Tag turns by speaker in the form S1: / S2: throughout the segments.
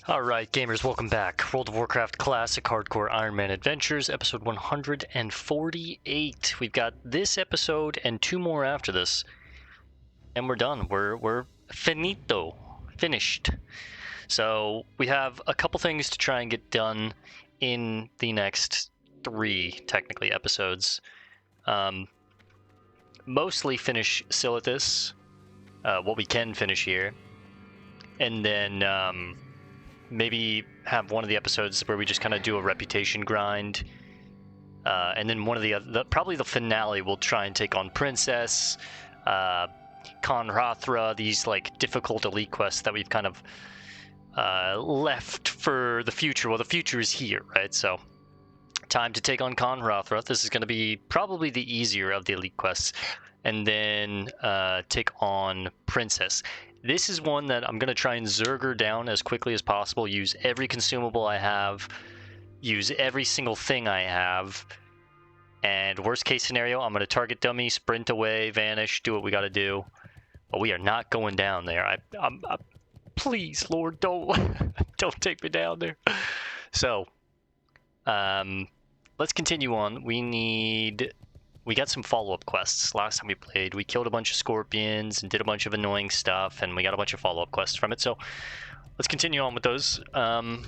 S1: Alright, gamers, welcome back. World of Warcraft Classic Hardcore Ironman Adventures, episode 148. We've got this episode and two more after this. And we're done. We're finito. Finished. So, we have a couple things to try and get done in the next three, technically, episodes. Mostly finish Silithus, what we can finish here. And then, maybe have one of the episodes where we just kind of do a reputation grind, and then one of probably the finale we'll try and take on Princess, Konrathra, these like difficult elite quests that we've kind of left for the future. Well, the future is here, right? So time to take on Konrathra. This is going to be probably the easier of the elite quests, and then take on Princess. This is one that I'm going to try and Zerger down as quickly as possible, use every consumable I have, use every single thing I have, and worst case scenario, I'm going to target dummy, sprint away, vanish, do what we got to do. But we are not going down there. I'm please, Lord, don't take me down there. So, let's continue on. We got some follow-up quests. Last time we played, we killed a bunch of scorpions and did a bunch of annoying stuff, and we got a bunch of follow-up quests from it. So let's continue on with those. One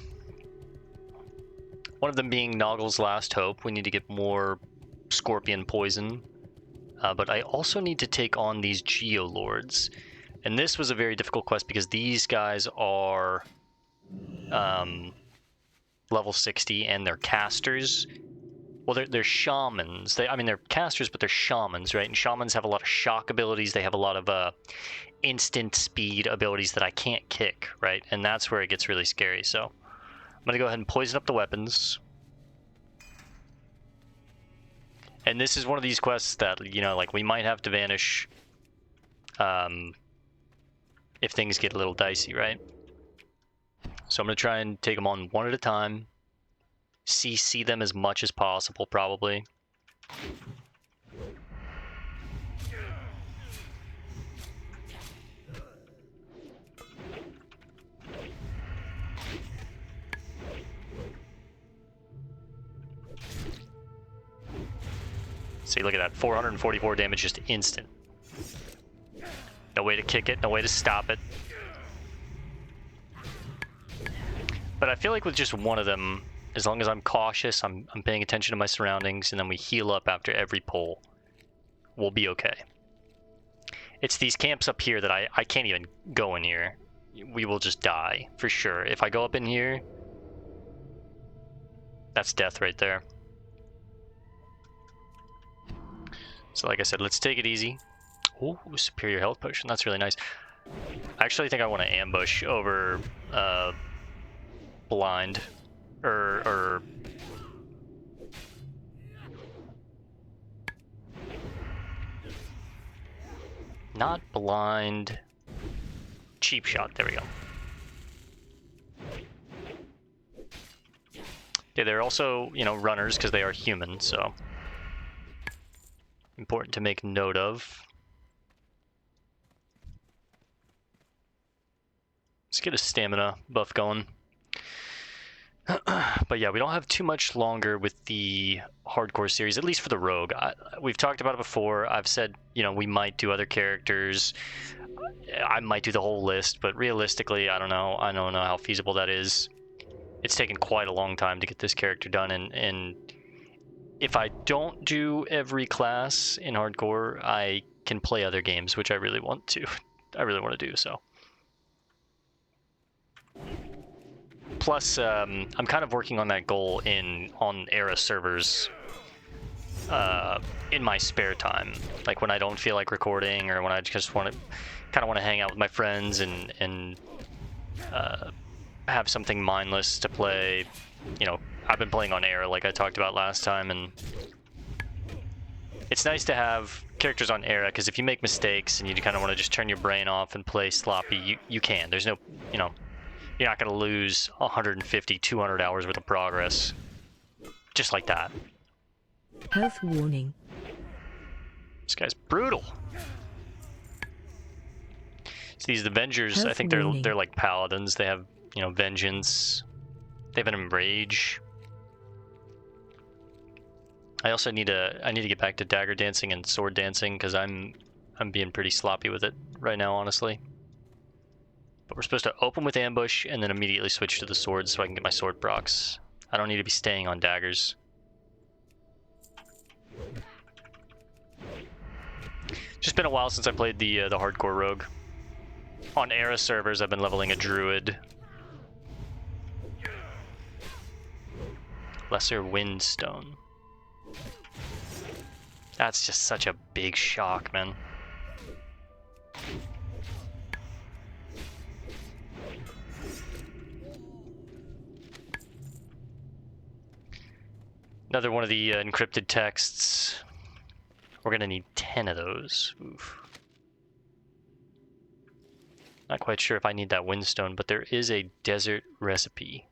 S1: of them being Noggle's Last Hope. We need to get more scorpion poison. But I also need to take on these Geolords. And this was a very difficult quest because these guys are level 60 and they're casters. Well, they're shamans. They're casters, but they're shamans, right? And shamans have a lot of shock abilities. They have a lot of instant speed abilities that I can't kick, right? And that's where it gets really scary. So I'm going to go ahead and poison up the weapons. And this is one of these quests that, like we might have to vanish if things get a little dicey, right? So I'm going to try and take them on one at a time. CC them as much as possible, probably. See, look at that. 444 damage, just instant. No way to kick it, no way to stop it. But I feel like with just one of them, as long as I'm cautious, I'm paying attention to my surroundings, and then we heal up after every pull, we'll be okay. It's these camps up here that I can't even go in here. We will just die, for sure. If I go up in here, that's death right there. So like I said, let's take it easy. Ooh, superior health potion, that's really nice. I actually think I want to ambush over blind. Or not blind, cheap shot. There we go. Yeah, they're also, runners because they are human, so important to make note of. Let's get a stamina buff going. But yeah, we don't have too much longer with the hardcore series, at least for the rogue. We've talked about it before. I've said, we might do other characters. I might do the whole list, but realistically, I don't know. I don't know how feasible that is. It's taken quite a long time to get this character done, and if I don't do every class in hardcore, I can play other games, which I really want to. I really want to do so. Plus, I'm kind of working on that goal on Era servers in my spare time, like when I don't feel like recording, or when I just want to hang out with my friends and have something mindless to play. I've been playing on Era, like I talked about last time, and it's nice to have characters on Era because if you make mistakes and you kind of want to just turn your brain off and play sloppy, you can. There's no, you're not going to lose 150, 200 hours worth of progress just like that.
S2: Health warning.
S1: This guy's brutal. So these Avengers, I think they're like paladins. They have you know, vengeance. They have an enrage. I also need to get back to dagger dancing and sword dancing because I'm being pretty sloppy with it right now, honestly. But we're supposed to open with ambush and then immediately switch to the swords so I can get my sword procs. I don't need to be staying on daggers. Just been a while since I played the hardcore rogue. On era servers, I've been leveling a druid. Lesser Windstone. That's just such a big shock, man. Another one of the encrypted texts. We're gonna need 10 of those. Oof. Not quite sure if I need that Windstone, but there is a desert recipe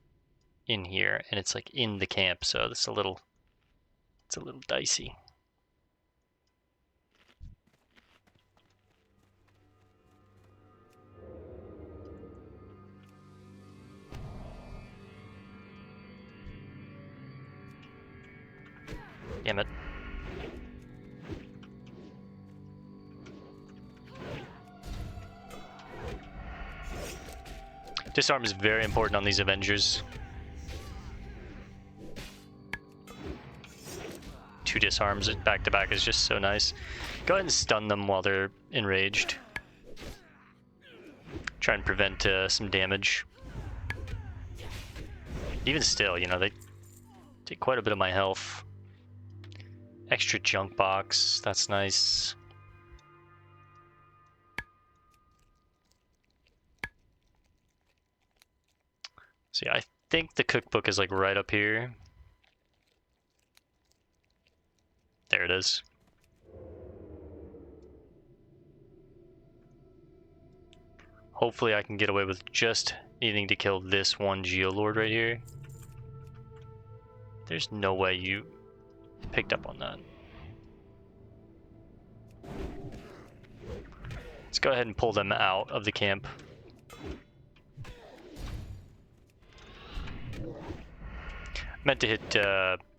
S1: in here, and it's like in the camp, so it's a little dicey. Damn it. Disarm is very important on these Avengers. 2 disarms back to back is just so nice. Go ahead and stun them while they're enraged. Try and prevent some damage. Even still, you know, they take quite a bit of my health. Extra junk box, that's nice. See, I think the cookbook is like right up here. There it is. Hopefully I can get away with just needing to kill this one Geolord right here. There's no way you picked up on that. Let's go ahead and pull them out of the camp. Meant to hit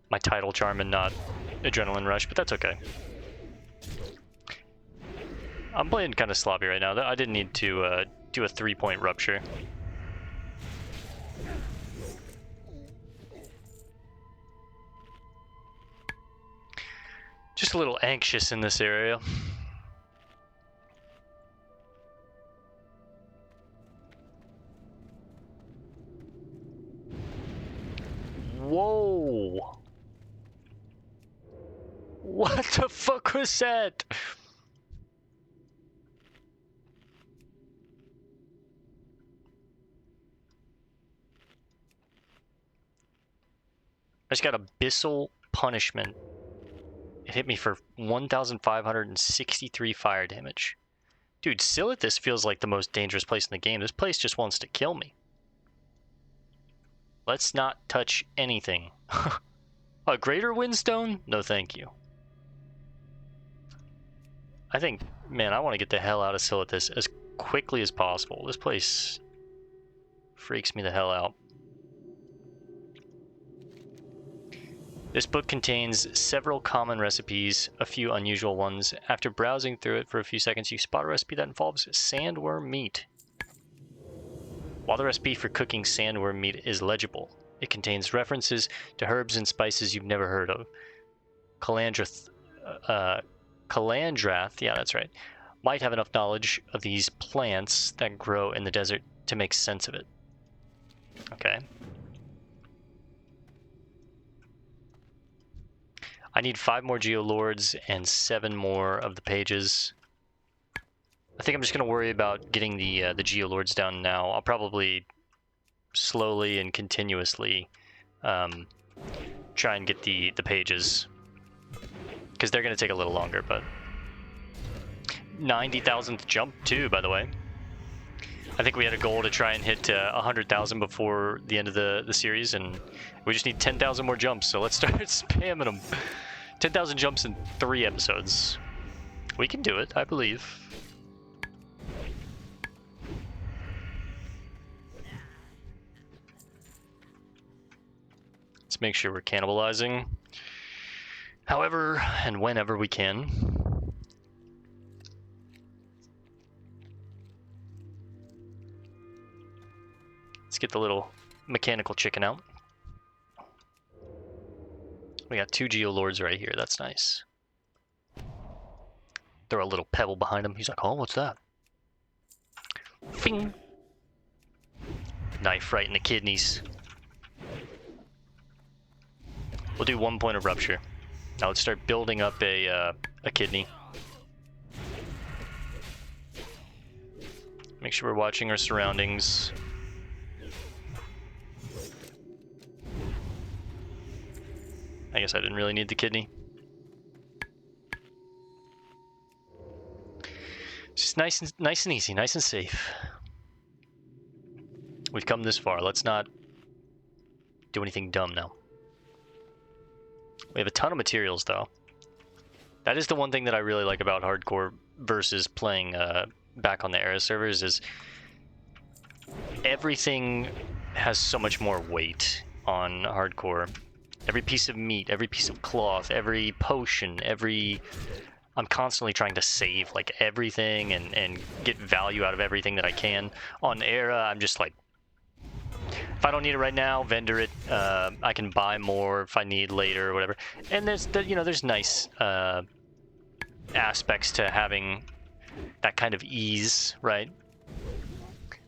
S1: my Tidal Charm and not Adrenaline Rush, but that's okay. I'm playing kind of sloppy right now. I didn't need to do a 3-point rupture. Just a little anxious in this area. Whoa! What the fuck was that? I just got Abyssal Punishment. It hit me for 1,563 fire damage. Dude, Silithus feels like the most dangerous place in the game. This place just wants to kill me. Let's not touch anything. A greater Windstone? No thank you. I think, man, I want to get the hell out of Silithus as quickly as possible. This place freaks me the hell out. This book contains several common recipes, a few unusual ones. After browsing through it for a few seconds, you spot a recipe that involves sandworm meat. While the recipe for cooking sandworm meat is legible, it contains references to herbs and spices you've never heard of. Calandrath, yeah, that's right, might have enough knowledge of these plants that grow in the desert to make sense of it. Okay. I need 5 more Geolords and 7 more of the pages. I think I'm just going to worry about getting the Geolords down now. I'll probably slowly and continuously try and get the pages, because they're going to take a little longer, but 90,000th jump too, by the way. I think we had a goal to try and hit 100,000 before the end of the series, and we just need 10,000 more jumps, so let's start spamming them. 10,000 jumps in 3 episodes. We can do it, I believe. Let's make sure we're cannibalizing however and whenever we can. Let's get the little mechanical chicken out. We got 2 Geolords right here. That's nice. Throw a little pebble behind him. He's like, oh, what's that? Fing! Knife right in the kidneys. We'll do 1 point of rupture. Now let's start building up a kidney. Make sure we're watching our surroundings. I guess I didn't really need the kidney. Just nice and easy, nice and safe. We've come this far. Let's not do anything dumb now. We have a ton of materials, though. That is the one thing that I really like about hardcore versus playing back on the era servers is everything has so much more weight on hardcore. Every piece of meat, every piece of cloth, every potion, I'm constantly trying to save like everything and get value out of everything that I can. On era, I'm just like, if I don't need it right now, vendor it. I can buy more if I need later or whatever. And there's nice aspects to having that kind of ease, right?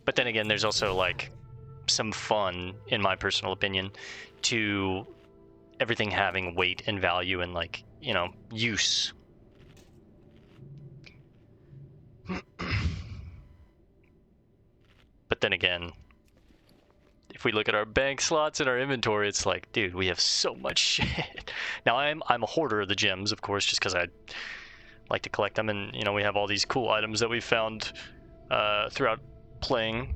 S1: But then again, there's also like some fun, in my personal opinion, to everything having weight and value and like, use. But then again, if we look at our bank slots and our inventory, it's like, dude, we have so much shit. Now I'm a hoarder of the gems, of course, just because I like to collect them, and we have all these cool items that we found throughout playing.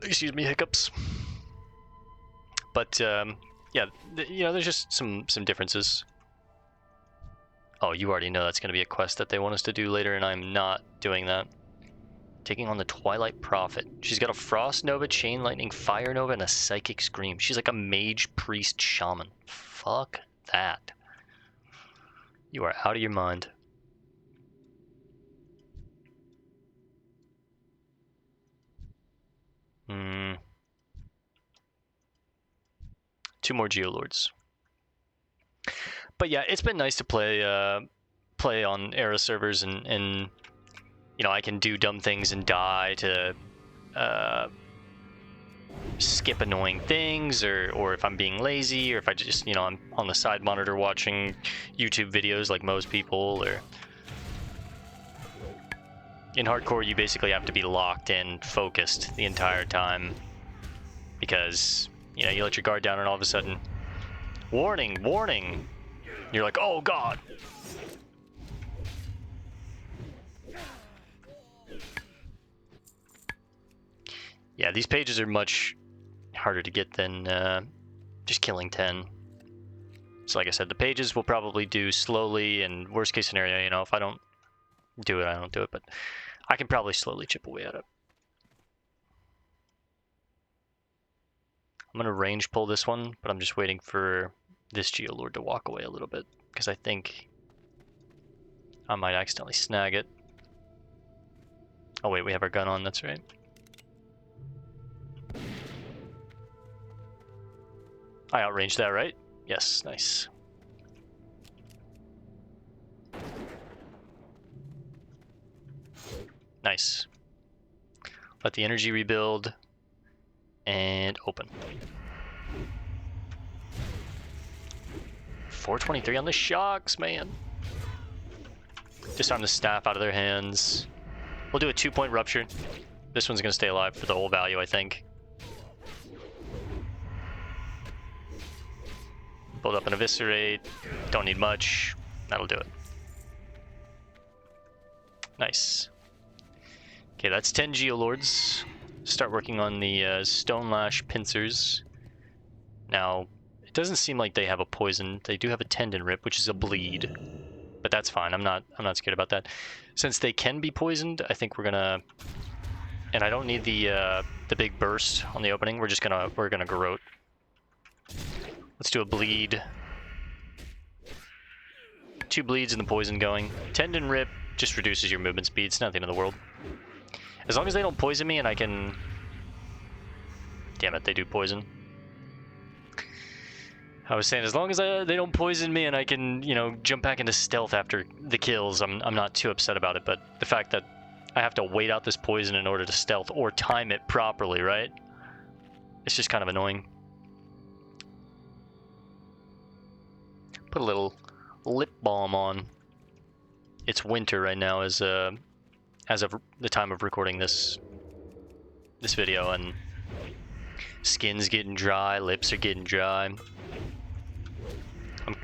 S1: Excuse me, hiccups. But yeah, there's just some differences. Oh, you already know that's going to be a quest that they want us to do later, and I'm not doing that. Taking on the Twilight Prophet. She's got a Frost Nova, Chain Lightning, Fire Nova, and a Psychic Scream. She's like a mage, priest, shaman. Fuck that. You are out of your mind. Two more Geolords. But yeah, it's been nice to play on era servers, and I can do dumb things and die to skip annoying things, or if I'm being lazy, or if I just I'm on the side monitor watching YouTube videos like most people. Or in hardcore, you basically have to be locked in, focused the entire time, because you let your guard down and all of a sudden, warning, you're like, oh god. Yeah, these pages are much harder to get than just killing 10. So like I said, the pages we'll probably do slowly, and worst case scenario, if I don't do it, I don't do it, but I can probably slowly chip away at it. I'm going to range pull this one, but I'm just waiting for this Geolord to walk away a little bit, because I think I might accidentally snag it. Oh wait, we have our gun on, that's right. I outranged that, right? Yes, nice. Nice. Let the energy rebuild. And open. 423 on the shocks, man. Disarm the staff out of their hands. We'll do a 2-point rupture. This one's going to stay alive for the whole value, I think. Build up an eviscerate. Don't need much. That'll do it. Nice. Okay, that's 10 Geolords. Start working on the Stonelash Pincers. Now, it doesn't seem like they have a poison. They do have a Tendon Rip, which is a bleed, but that's fine. I'm not scared about that. Since they can be poisoned, I think we're gonna. And I don't need the big burst on the opening. We're gonna garrote. Let's do a bleed. 2 bleeds and the poison going. Tendon Rip just reduces your movement speed. It's not the end of the world. As long as they don't poison me and I can... Damn it, they do poison. I was saying, as long as they don't poison me and I can, you know, jump back into stealth after the kills, I'm not too upset about it. But the fact that I have to wait out this poison in order to stealth or time it properly, right? It's just kind of annoying. Put a little lip balm on. It's winter right now as of the time of recording this video, and skin's getting dry, lips are getting dry.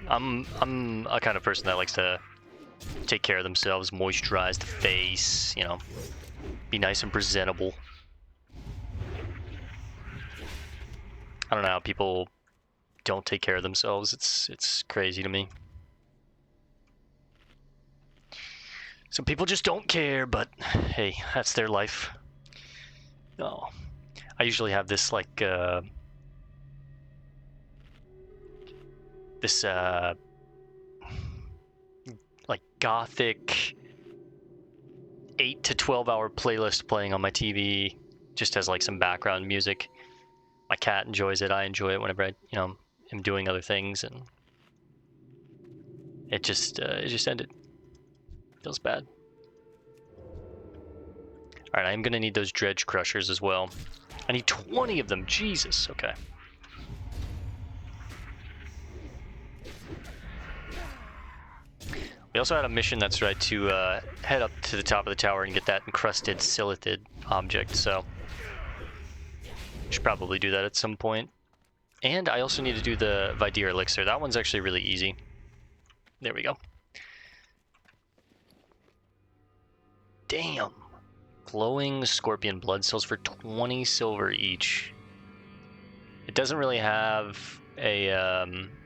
S1: I'm a kind of person that likes to take care of themselves, moisturize the face, you know, be nice and presentable. I don't know how people don't take care of themselves. It's crazy to me. Some people just don't care, but hey, that's their life. Oh, I usually have this like like gothic 8 to 12 hour playlist playing on my TV, just as like some background music. My cat enjoys it. I enjoy it whenever I, you know, am doing other things, and it just ended. Feels bad. All right, I'm gonna need those dredge crushers as well. I need 20 of them. Jesus. Okay. We also had a mission that's right to head up to the top of the tower and get that encrusted silithid object. So should probably do that at some point. And I also need to do the Vidir elixir. That one's actually really easy. There we go. Damn. Glowing scorpion blood cells for 20 silver each. It doesn't really have a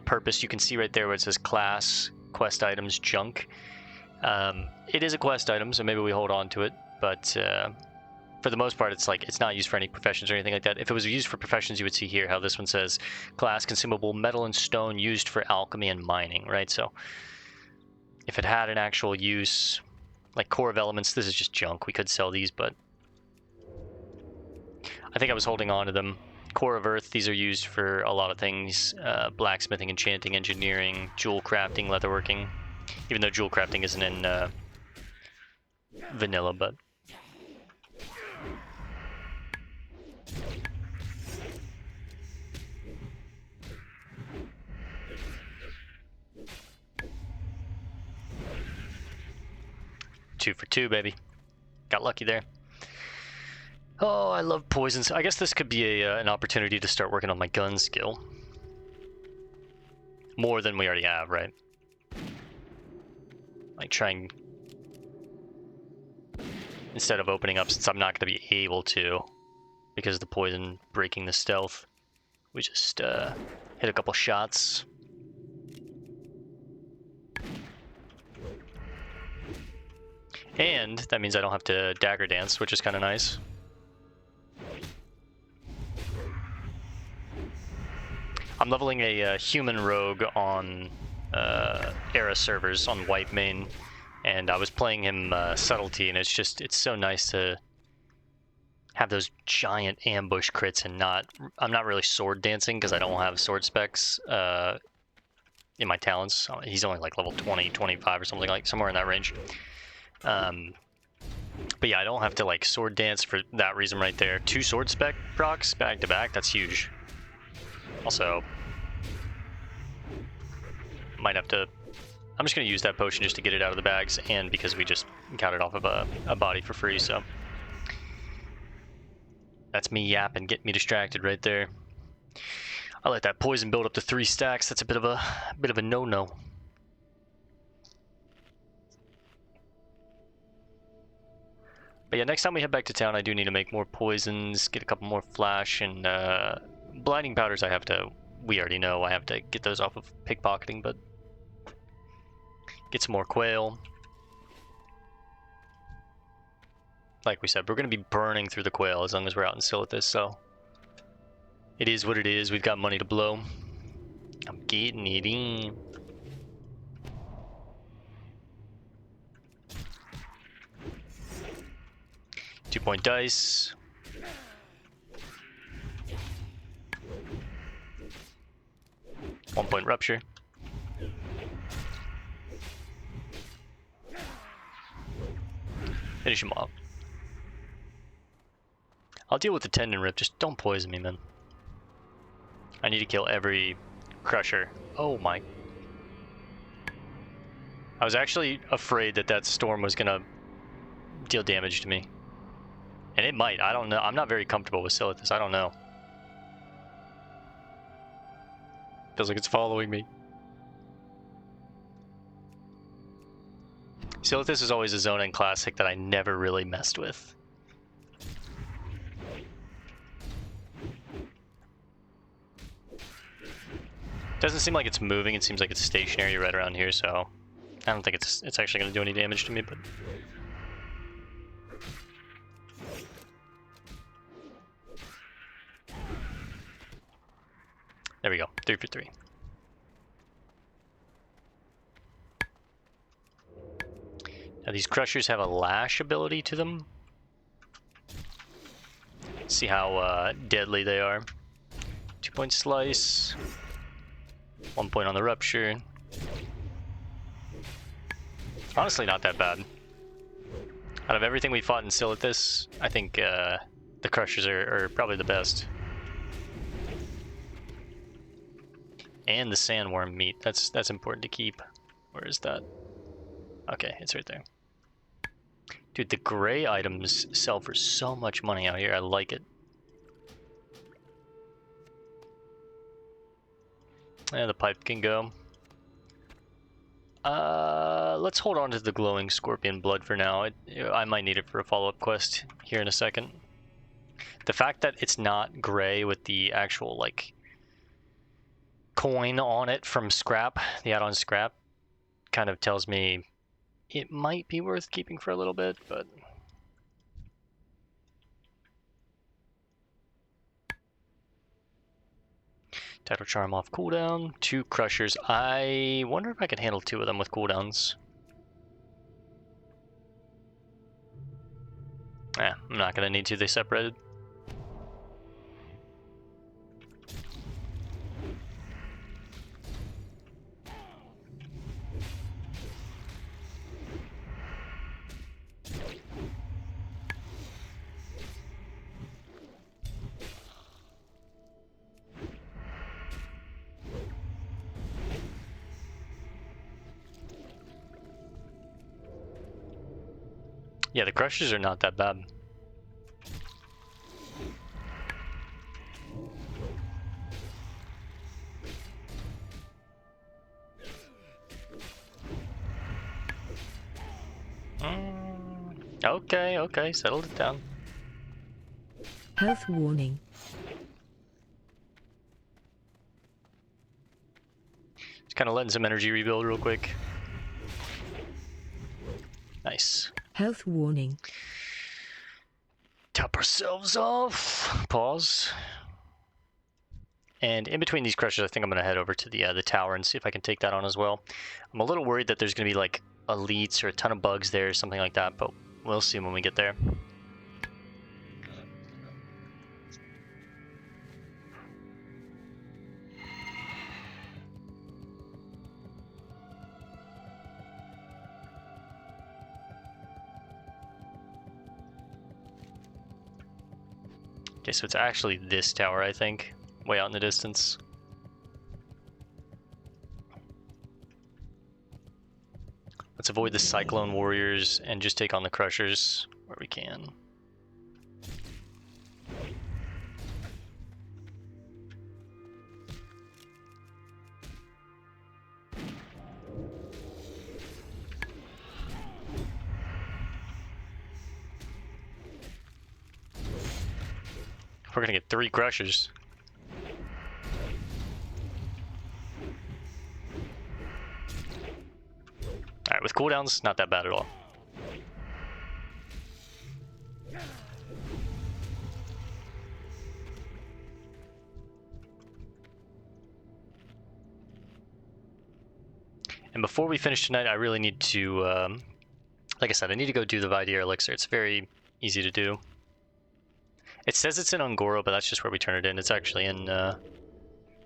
S1: purpose. You can see right there where it says class, quest items, junk. It is a quest item, so maybe we hold on to it, but for the most part, it's like it's not used for any professions or anything like that. If it was used for professions, you would see here how this one says class consumable metal and stone used for alchemy and mining, right? So if it had an actual use, like core of elements, this is just junk. We could sell these, but I think I was holding on to them. Core of earth, these are used for a lot of things: blacksmithing, enchanting, engineering, jewel crafting, leatherworking. Even though jewel crafting isn't in vanilla, but 2 for 2, baby. Got lucky there. Oh, I love poisons. I guess this could be an opportunity to start working on my gun skill. More than we already have, right? Like trying... Instead of opening up, since I'm not going to be able to, because of the poison breaking the stealth, we just hit a couple shots. And that means I don't have to dagger dance, which is kind of nice. I'm leveling a human rogue on era servers on White Main, and I was playing him subtlety, and it's so nice to have those giant ambush crits and I'm not really sword dancing because I don't have sword specs in my talents. He's only like level 20, 25 or something, like somewhere in that range. But yeah, I don't have to like sword dance for that reason right there. 2 sword spec procs back to back, that's huge. Also, might have to... I'm just going to use that potion just to get it out of the bags, and because we just got it off of a body for free, so... That's me yapping, getting me distracted right there. I let that poison build up to 3 stacks. That's a bit of a no-no. But yeah, next time we head back to town, I do need to make more poisons, get a couple more flash, and blinding powders we already know, I have to get those off of pickpocketing, but get some more quail. Like we said, we're going to be burning through the quail as long as we're out in Silithus, so It is what it is. We've got money to blow. I'm getting it in. Two-point dice. One-point rupture. Finish him off. I'll deal with the tendon rip. Just don't poison me, man. I need to kill every crusher. Oh my. I was actually afraid that that storm was gonna deal damage to me. And it might. I don't know. I'm not very comfortable with Silithus. I don't know. Feels like it's following me. Silithus is always a Zone End classic that I never really messed with. Doesn't seem like it's moving. It seems like it's stationary right around here, so I don't think it's actually going to do any damage to me, but there we go. 3 for 3. Now these crushers have a lash ability to them. See how deadly they are. 2-point slice. 1 point on the rupture. Honestly, not that bad. Out of everything we fought in Silithus, I think the crushers are probably the best. And the sandworm meat. That's important to keep. Where is that? Okay, it's right there. Dude, the gray items sell for so much money out here. I like it. Yeah, the pipe can go. Let's hold on to the glowing scorpion blood for now. I might need it for a follow-up quest here in a second. The fact that it's not gray with the actual, like, coin on it from scrap, the add-on scrap, kind of tells me it might be worth keeping for a little bit, but Tidal Charm off cooldown, 2 crushers. I wonder if I can handle 2 of them with cooldowns. I'm not gonna need to, they separated. Yeah, the crushers are not that bad. Okay, settled it down.
S2: Health warning.
S1: Just kind of letting some energy rebuild real quick. Nice.
S2: Health warning.
S1: Top ourselves off. Pause. And in between these crushers, I think I'm going to head over to the tower and see if I can take that on as well. I'm a little worried that there's going to be like elites or a ton of bugs there or something like that, but we'll see when we get there. Okay, so it's actually this tower, I think, way out in the distance. Let's avoid the Cyclone Warriors and just take on the Crushers where we can. We're gonna get 3 Crushers. Alright, with cooldowns, not that bad at all. And before we finish tonight, I really need to, like I said, I need to go do the Vidier Elixir. It's very easy to do. It says it's in Ungoro, but that's just where we turn it in. It's actually in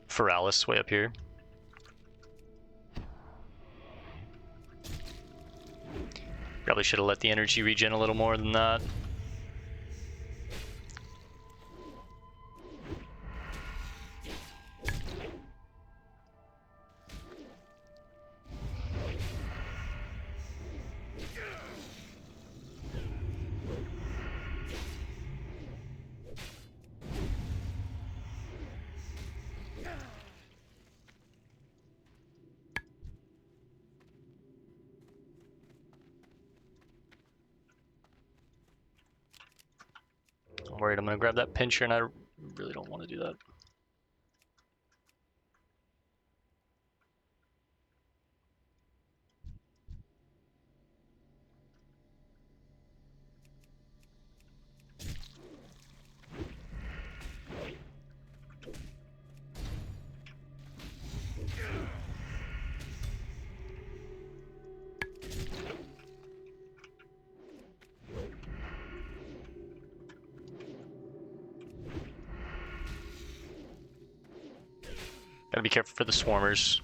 S1: Feralis, way up here. Probably should have let the energy regen a little more than that. I'm worried I'm going to grab that pincher, and I really don't want to do that. Gotta be careful for the swarmers.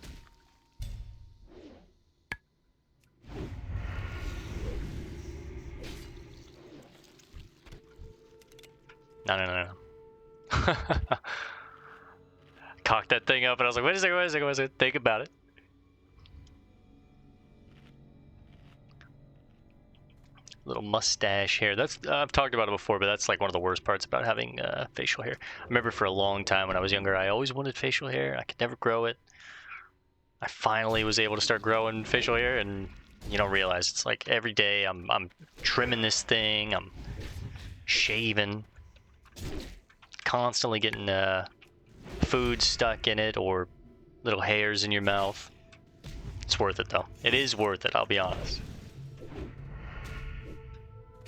S1: No. Cocked that thing up and I was like, wait a second, think about it. Little mustache hair. That's I've talked about it before, but that's like one of the worst parts about having facial hair. I remember for a long time when I was younger, I always wanted facial hair. I could never grow it. I finally was able to start growing facial hair, and you don't realize it's like every day I'm trimming this thing, I'm shaving, constantly getting food stuck in it or little hairs in your mouth. It's worth it though. It is worth it, I'll be honest.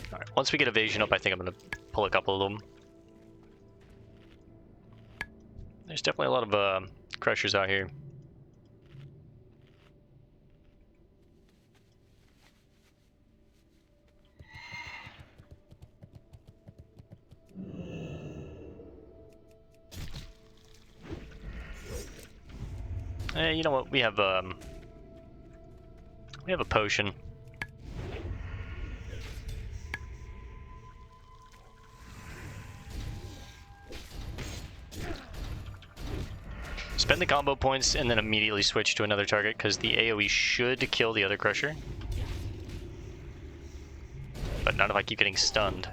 S1: Alright, once we get evasion up, I think I'm going to pull a couple of them. There's definitely a lot of crushers out here. You know what? We have a potion. Spend the combo points and then immediately switch to another target because the AoE should kill the other crusher. But not if I keep getting stunned.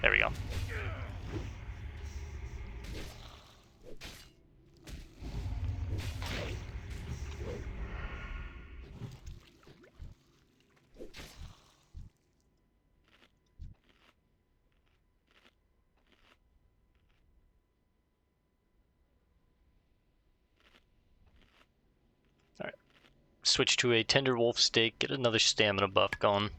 S1: There we go. Alright. Switch to a Tender Wolf Steak, get another stamina buff going.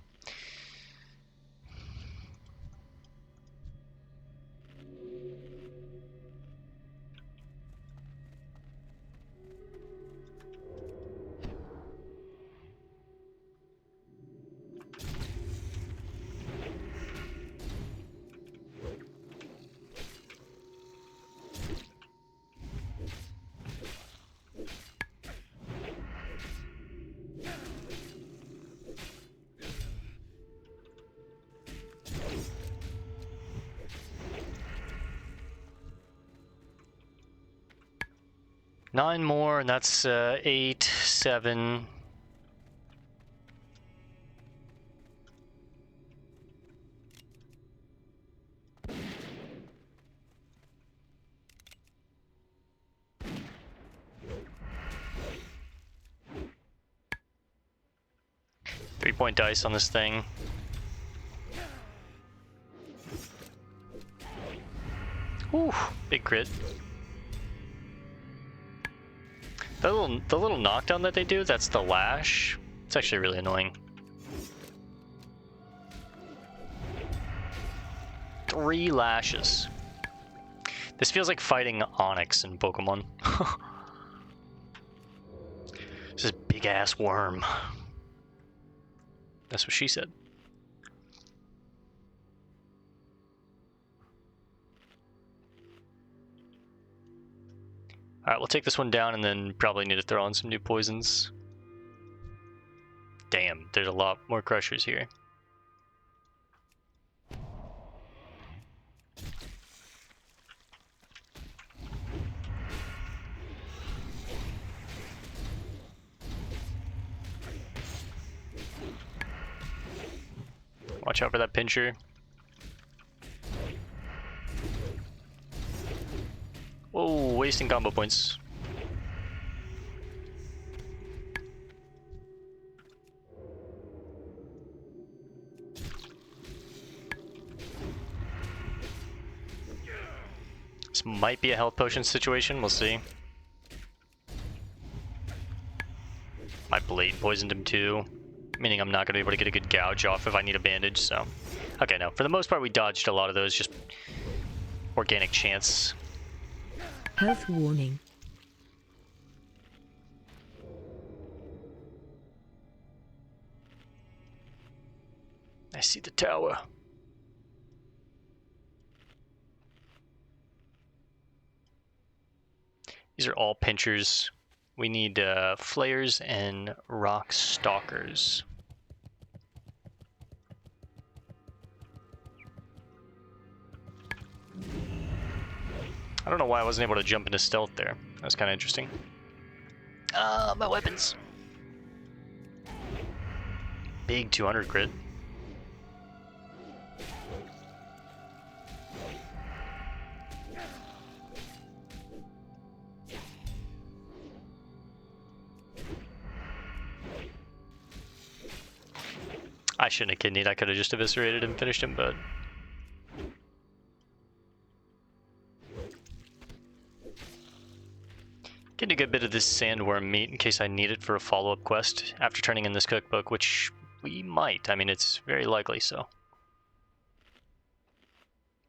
S1: Nine more, and that's 8, 7. Three-point dice on this thing. Ooh, big crit. The little knockdown that they do, that's the lash. It's actually really annoying. 3 lashes. This feels like fighting Onyx in Pokemon. This is big Big ass worm. That's what she said. Alright, we'll take this one down and then probably need to throw on some new poisons. Damn, there's a lot more crushers here. Watch out for that pincher. Whoa, wasting combo points. This might be a health potion situation, we'll see. My blade poisoned him too, meaning I'm not going to be able to get a good gouge off if I need a bandage, so... Okay, no, for the most part we dodged a lot of those, just organic chance.
S2: Health warning.
S1: I see the tower. These are all pinchers. We need flayers and rock stalkers. I don't know why I wasn't able to jump into stealth there. That was kind of interesting. My weapons. Big 200 crit. I shouldn't have kidneyed. I could have just eviscerated and finished him, but... Getting a good bit of this sandworm meat in case I need it for a follow-up quest after turning in this cookbook, which we might. I mean, it's very likely so.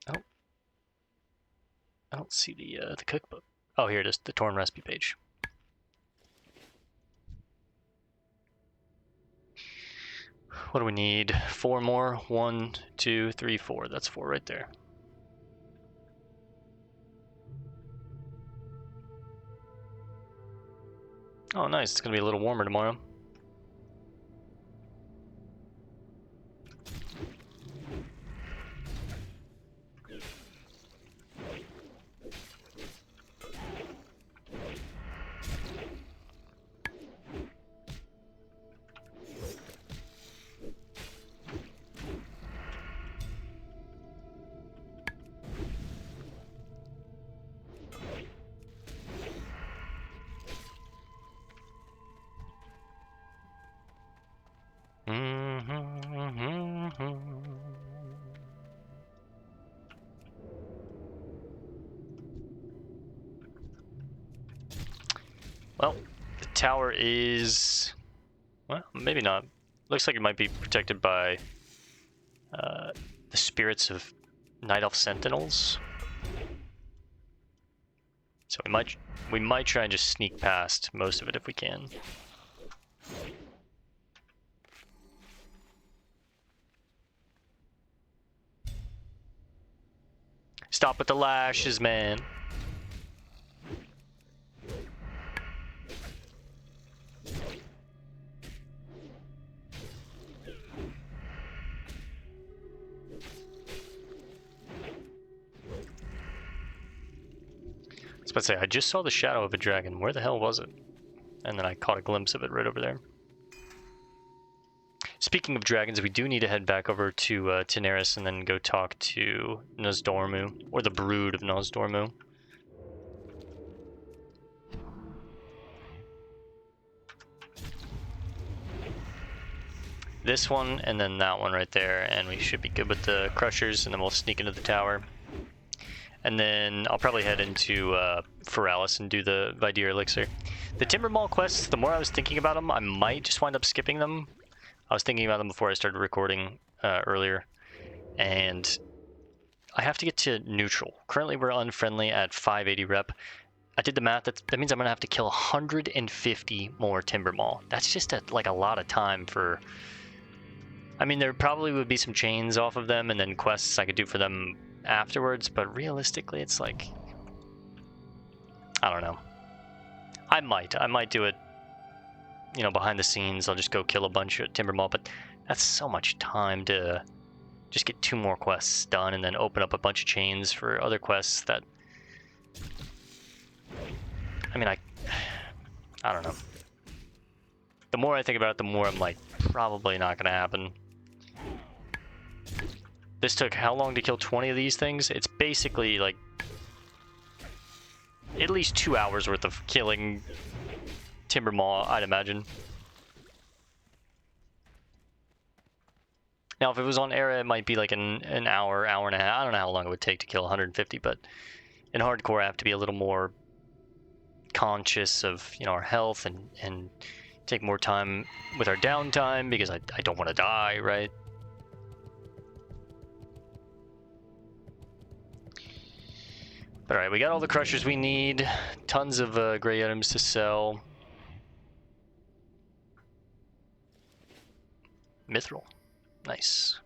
S1: Oh. I don't see the cookbook. Oh, here it is, the torn recipe page. What do we need? 4 more? 1, 2, 3, 4. That's 4 right there. Oh, nice. It's going to be a little warmer tomorrow. Well, the tower is... well, maybe not. Looks like it might be protected by the spirits of Night Elf Sentinels. So we might try and just sneak past most of it if we can. Stop with the lashes, man. I was about to say, I just saw the shadow of a dragon. Where the hell was it? And then I caught a glimpse of it right over there. Speaking of dragons, we do need to head back over to Daenerys and then go talk to Nosdormu, or the brood of Nosdormu. This one, and then that one right there, and we should be good with the crushers, and then we'll sneak into the tower. And then I'll probably head into Feralis and do the Vidir Elixir. The Timber Mall quests, the more I was thinking about them, I might just wind up skipping them. I was thinking about them before I started recording earlier. And I have to get to neutral. Currently we're unfriendly at 580 rep. I did the math. That means I'm gonna have to kill 150 more timber maul. That's just like a lot of time for. I mean, there probably would be some chains off of them and then quests I could do for them afterwards, but realistically, it's like, I don't know. I might do it, you know, behind the scenes. I'll just go kill a bunch of timber maul, but that's so much time to just get 2 more quests done and then open up a bunch of chains for other quests that, I mean, I don't know. The more I think about it, the more I'm like, probably not gonna happen. This took how long to kill 20 of these things? It's basically like at least 2 hours worth of killing timber maul, I'd imagine. Now, if it was on Era, it might be like an hour, hour and a half. I don't know how long it would take to kill 150, but in hardcore, I have to be a little more conscious of, you know, our health and take more time with our downtime because I don't want to die, right? But alright, we got all the crushers we need. Tons of gray items to sell. Mithril. Nice.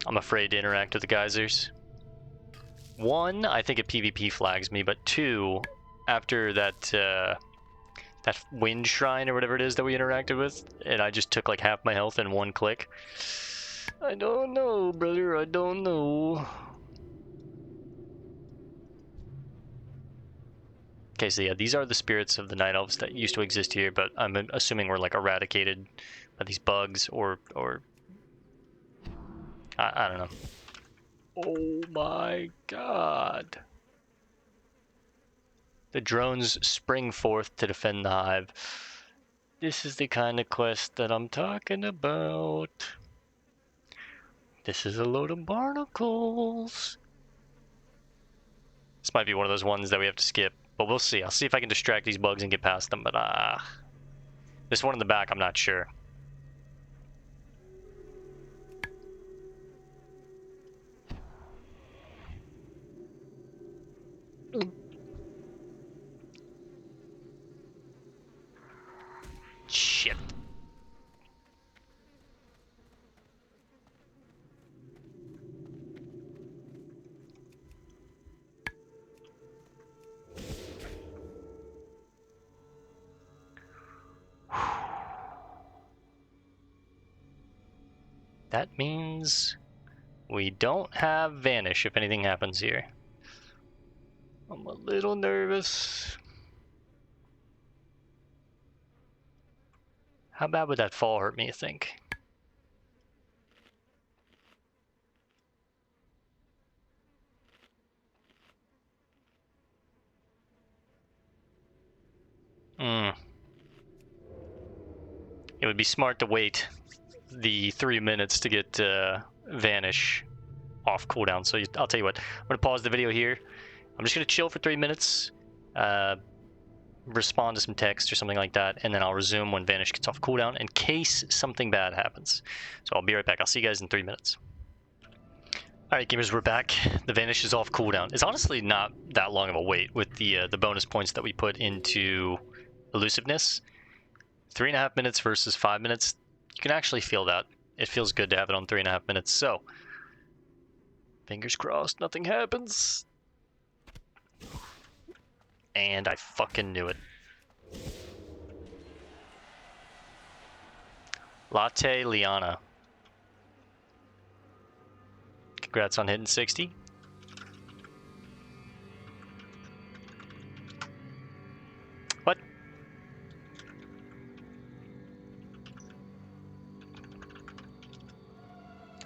S1: I'm afraid to interact with the geysers. 1, I think it PvP flags me, but 2, after that that wind shrine or whatever it is that we interacted with, and I just took like half my health in 1 click. I don't know, brother, I don't know. Okay, so yeah, these are the spirits of the night elves that used to exist here, but I'm assuming we're like eradicated by these bugs or I don't know. Oh my god. The drones spring forth to defend the hive. This is the kind of quest that I'm talking about. This is a load of barnacles. This might be one of those ones that we have to skip, but we'll see. I'll see if I can distract these bugs and get past them, but this one in the back, I'm not sure. Shit. That means we don't have Vanish if anything happens here. I'm a little nervous. How bad would that fall hurt me, you think? It would be smart to wait the 3 minutes to get Vanish off cooldown. So I'll tell you what, I'm gonna pause the video here. I'm just gonna chill for 3 minutes, respond to some text or something like that, and then I'll resume when Vanish gets off cooldown in case something bad happens. So I'll be right back. I'll see you guys in 3 minutes. Alright gamers, we're back. The Vanish is off cooldown. It's honestly not that long of a wait with the bonus points that we put into elusiveness. 3.5 minutes versus 5 minutes. You can actually feel that. It feels good to have it on 3.5 minutes. So, fingers crossed, nothing happens. And I fucking knew it. Latte Liana. Congrats on hitting 60. What?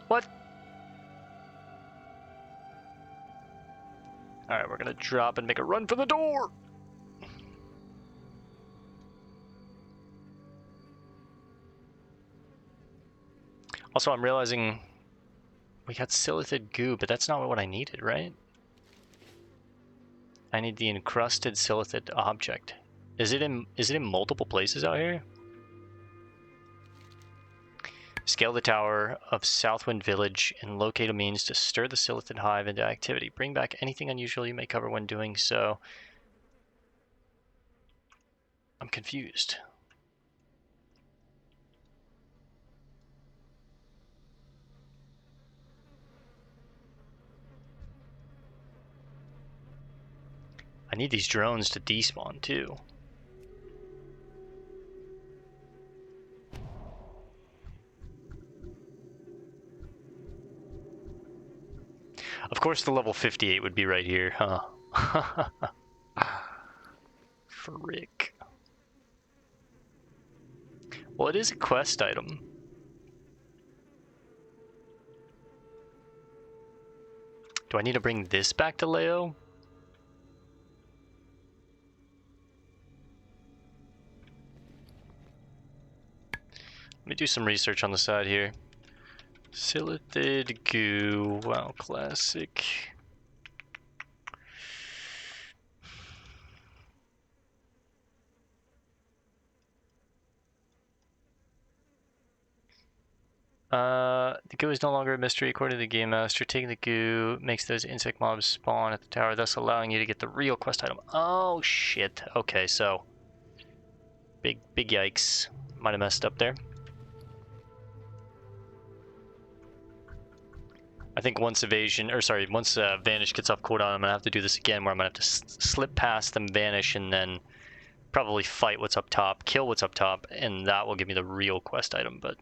S1: What? Alright, we're gonna drop and make a run for the door! Also, I'm realizing we got Silithid goo, but that's not what I needed, right? I need the encrusted Silithid object. Is it in multiple places out here? Scale the tower of Southwind Village and locate a means to stir the Silithid Hive into activity. Bring back anything unusual you may cover when doing so. I'm confused. I need these drones to despawn too. Of course the level 58 would be right here, huh? Frick. Well, it is a quest item. Do I need to bring this back to Leo? Let me do some research on the side here. Silithid goo, wow, classic. The goo is no longer a mystery according to the game master. Taking the goo makes those insect mobs spawn at the tower, thus allowing you to get the real quest item. Oh shit. Okay, so big yikes. Might have messed up there. I think once Vanish gets off cooldown, I'm gonna have to do this again, where I'm gonna have to slip past them, Vanish, and then probably fight what's up top, kill what's up top, and that will give me the real quest item. But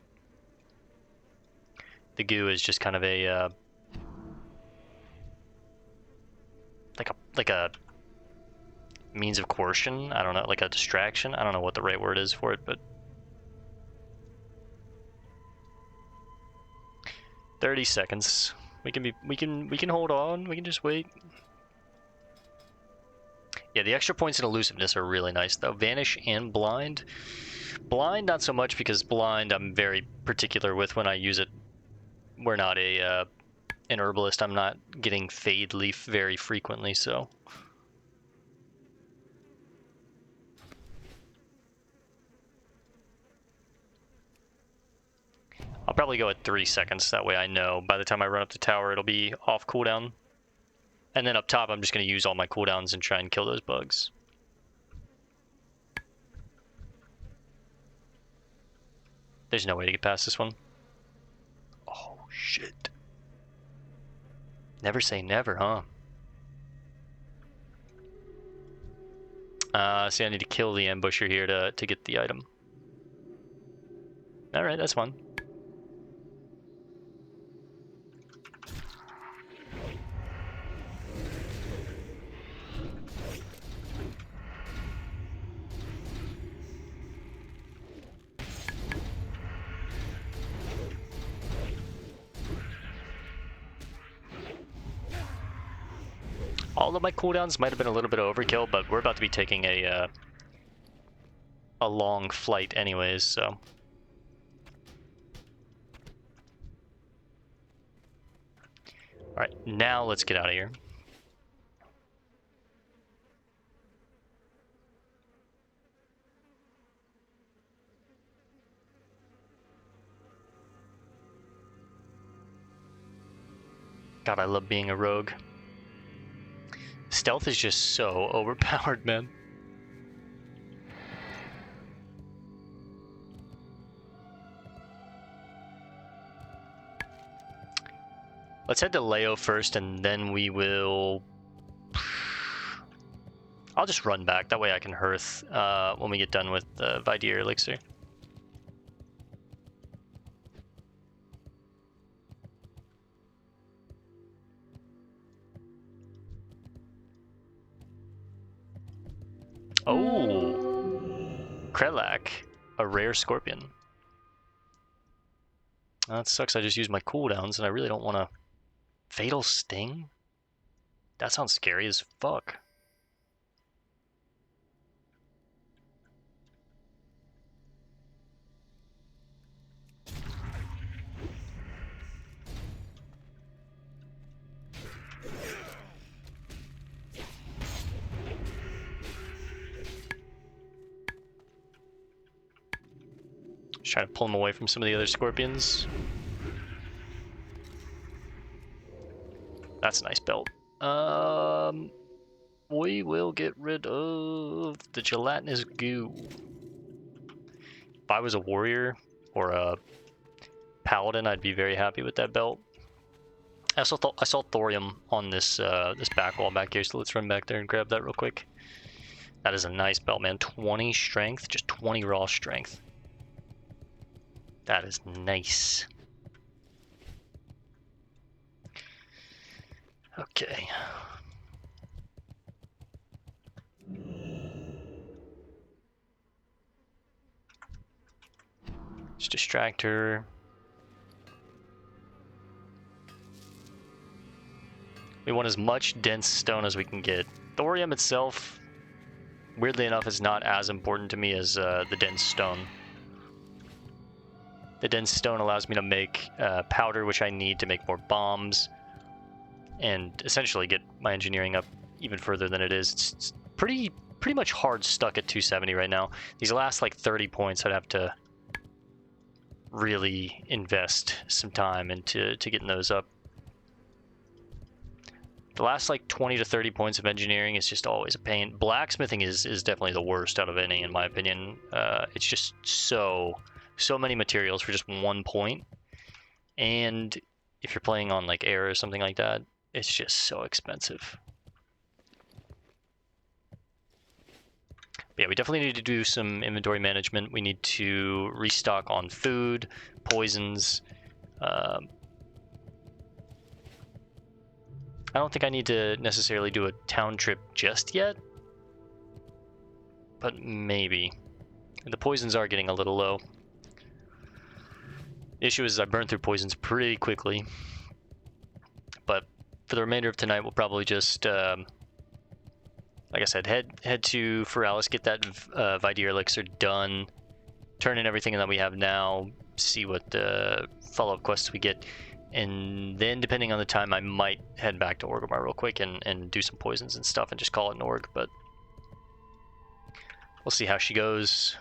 S1: the goo is just kind of a like a means of coercion. I don't know, like a distraction. I don't know what the right word is for it, but 30 seconds. We can hold on. We can just wait. Yeah, the extra points in elusiveness are really nice though. Vanish and blind. Blind not so much, because blind I'm very particular with when I use it. We're not an herbalist. I'm not getting Fade Leaf very frequently, so. I'll probably go at 3 seconds, that way I know by the time I run up the tower it'll be off cooldown. And then up top I'm just going to use all my cooldowns and try and kill those bugs. There's no way to get past this one. Oh shit. Never say never, huh? See, I need to kill the ambusher here to get the item. Alright, that's fine. All of my cooldowns might have been a little bit of overkill, but we're about to be taking a long flight anyways, so. Alright, now let's get out of here. God, I love being a rogue. Stealth is just so overpowered, man. Let's head to Leo first, and then we will... I'll just run back, that way I can hearth when we get done with the Vidir elixir. Oh, Krelak, a rare scorpion. That sucks, I just used my cooldowns and I really don't want to... Fatal Sting? That sounds scary as fuck. trying to pull him away from some of the other scorpions. That's a nice belt. We will get rid of the gelatinous goo. If I was a warrior or a paladin, I'd be very happy with that belt. I saw thorium on this this back wall back here, so let's run back there and grab that real quick. That is a nice belt, man. 20 strength, just 20 raw strength. That is nice. Okay. Just distract her. We want as much dense stone as we can get. Thorium itself, weirdly enough, is not as important to me as the dense stone. The dense stone allows me to make powder, which I need to make more bombs, and essentially get my engineering up even further than it is. It's pretty much hard stuck at 270 right now. These last like 30 points, I'd have to really invest some time into getting those up. The last like 20 to 30 points of engineering is just always a pain. Blacksmithing is definitely the worst out of any, in my opinion. It's just so many materials for just 1 point. And if you're playing on like air or something like that, it's just so expensive. But yeah, we definitely need to do some inventory management. We need to restock on food, poisons. I don't think I need to necessarily do a town trip just yet, but maybe. The poisons are getting a little low. The issue is I burn through poisons pretty quickly, but for the remainder of tonight, we'll probably just, like I said, head to Feralis, get that Vidir elixir done, turn in everything that we have now, see what follow-up quests we get. And then, depending on the time, I might head back to Orgrimmar real quick and do some poisons and stuff and just call it an org, but we'll see how she goes.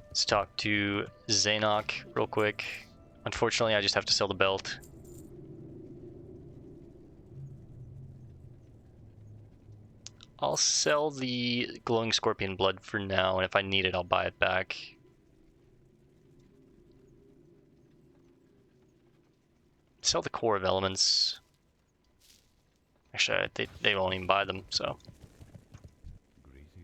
S1: Let's talk to Zaynok real quick. Unfortunately, I just have to sell the belt. I'll sell the glowing scorpion blood for now, and if I need it, I'll buy it back. Sell the core of elements. Actually, they won't even buy them, so.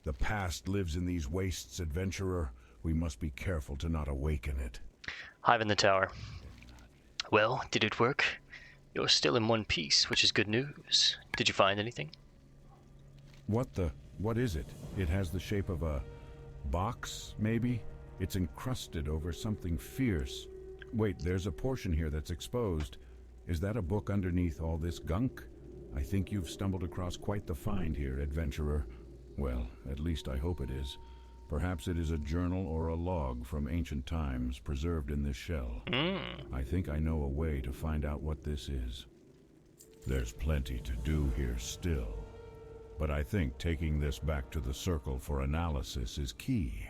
S3: The past lives in these wastes, adventurer. We must be careful to not awaken it.
S1: Hive in the tower. Well, did it work? You're still in one piece, which is good news. Did you find anything?
S3: What is it? It has the shape of a box, maybe? It's encrusted over something fierce. Wait, there's a portion here that's exposed. Is that a book underneath all this gunk? I think you've stumbled across quite the find here, adventurer. Well, at least I hope it is. Perhaps it is a journal or a log from ancient times preserved in this shell. I think I know a way to find out what this is. There's plenty to do here still. But I think taking this back to the Circle for analysis is key.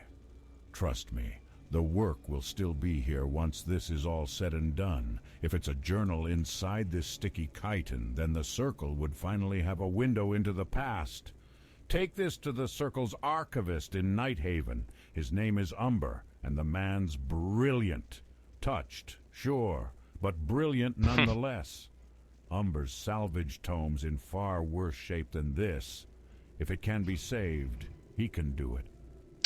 S3: Trust me, the work will still be here once this is all said and done. If it's a journal inside this sticky chitin, then the Circle would finally have a window into the past. Take this to the Circle's archivist in Nighthaven. His name is Umber, and the man's brilliant. Touched, sure, but brilliant nonetheless. Umber's salvaged tomes in far worse shape than this. If it can be saved, he can do it.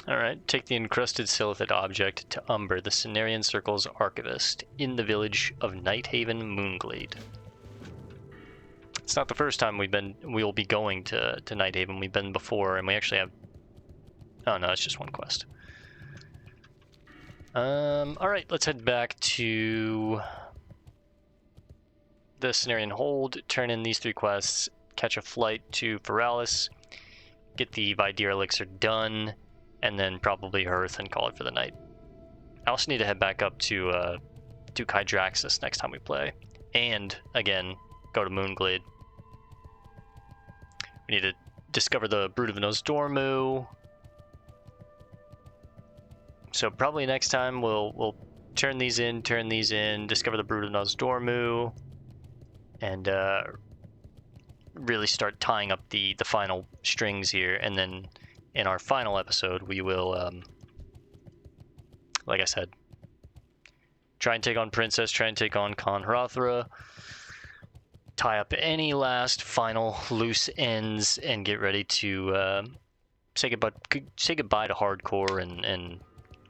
S1: Alright, take the encrusted silithid object to Umber, the Cenarian Circle's archivist, in the village of Nighthaven Moonglade. It's not the first time we'll be going to Nighthaven. We've been before, and we actually have... Oh no, it's just one quest. Alright, let's head back to the Cenarian Hold, turn in these 3 quests, catch a flight to Feralis, get the Vidir elixir done, and then probably Hearth and call it for the night. I also need to head back up to Kydraxis next time we play, and again go to Moonglade. We need to discover the Brood of Nosdormu, So probably next time we'll turn these in, discover the Brood of Nozdormu, and really start tying up the final strings here. And then in our final episode, we will, like I said, try and take on Princess, try and take on Khan Hrothra, tie up any last final loose ends, and get ready to say goodbye to hardcore and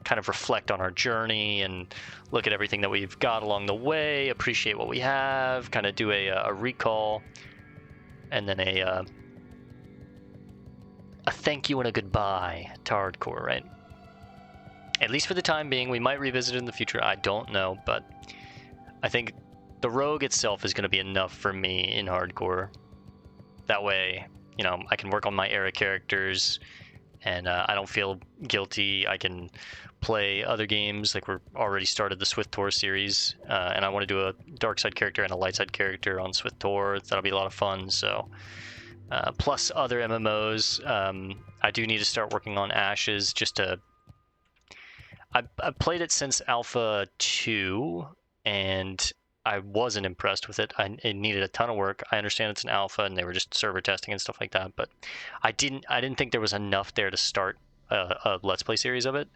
S1: kind of reflect on our journey and look at everything that we've got along the way, appreciate what we have, kind of do a recall, and then a thank you and a goodbye to hardcore, right? At least for the time being. We might revisit it in the future, I don't know, but I think the rogue itself is going to be enough for me in hardcore. That way, you know, I can work on my era characters, and I don't feel guilty. I can play other games, like we're already started the SwiftTor series, and I want to do a dark side character and a light side character on SwiftTor. That'll be a lot of fun. So plus other MMOs. I do need to start working on Ashes. I've played it since Alpha 2, and I wasn't impressed with it. It needed a ton of work. I understand it's an alpha, and they were just server testing and stuff like that, but I didn't think there was enough there to start a Let's Play series of it.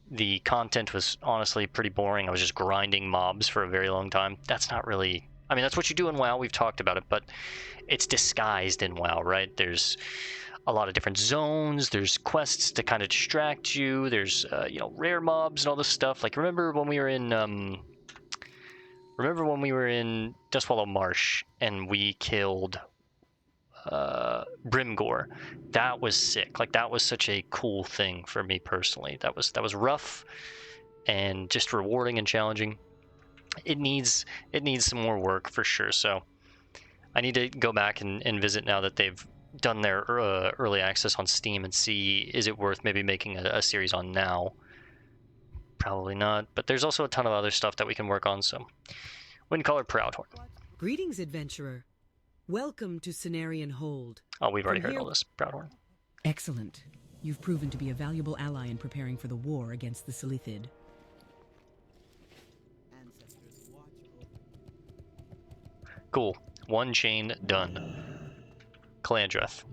S1: The content was honestly pretty boring. I was just grinding mobs for a very long time. That's not really... I mean, that's what you do in WoW. We've talked about it, but it's disguised in WoW, right? There's a lot of different zones. There's quests to kind of distract you. There's, rare mobs and all this stuff. Like, remember when we were in Dustwallow Marsh and we killed Brimgore? That was sick. Like, that was such a cool thing for me personally. That was rough and just rewarding and challenging. It needs some more work for sure. So I need to go back and visit now that they've done their early access on Steam and see, is it worth maybe making a series on now? Probably not, but there's also a ton of other stuff that we can work on. So we can call her Proudhorn.
S2: Greetings, adventurer. Welcome to Cenarian Hold.
S1: Oh, we've already heard all this. Proudhorn.
S2: Excellent. You've proven to be a valuable ally in preparing for the war against the Silithid.
S1: Cool. One chain done. Calandreth.